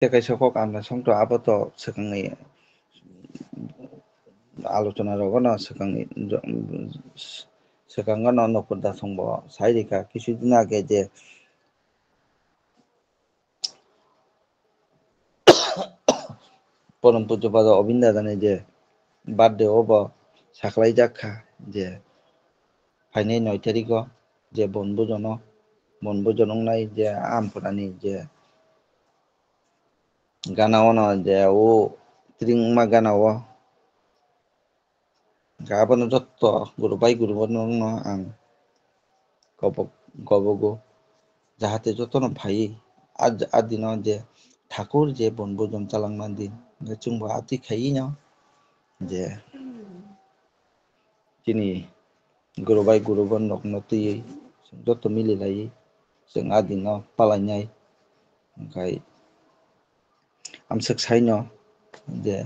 kaisa kok আমরা সংটো আপাতত সেখানে আলোচনা রগনা সেখানে সেখাঙ্গানো নকরদা সংব সাইরিকা কিছুদিন আগে যে পরম পূজ্যপাদ অবিন্দাদানের যে বার্থডে অব সাকলাই জাখা যে ফাইনাল 9 তারিখ যে বনভোজন নাই যে আমফোরানি যে গানাও না যে ও ত্রিংমা গানাও গাবানো যত গুরুবাই গুরুবানো আं গবগো जाहाथे जतन भाई आदिन जे ठाकुर जे बनभोजन चालांमान दिन जोंबो आति खायिनो जे दिनै गुरुबाय गुरुबन नखनो तुयै जत मिलिलायै जों आदिनो पालायनाय ओमफ्राय आमसोक साइनो जे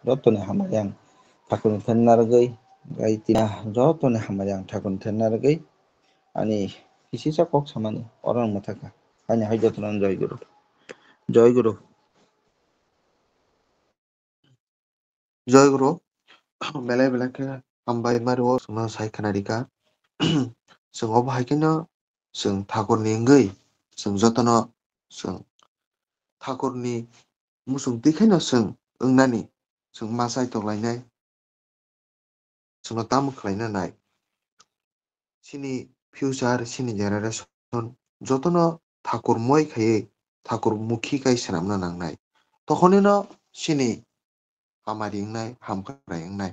जतने हामायां ठाकुरनि थेन्नारगै गायतिना जतने हामायां ठाकुरनि थेन्नारगै अनि किसिसा कक सामानि orang mataka hanya hajatunan জয় গুরু জয় গুরু বেলায় বেলাকে হামবাय मारुआव जोंना सायखनारिका जों अबहायखिनो जों ठाकुरनि इंगै जों जतन जों ठाकुरनि मुसुं दिखायनो जों ओंनानि जों मासाय तलायनाय जोंना ताम खालायनो नाय सिनि फिउचार सिनि जेनारेसन जतन ठाकुर मय खायै ठाकुर मुखि गाय सोनामनो नांनाय तखनिनो सिनि हामारिंनाय हामखारायंनाय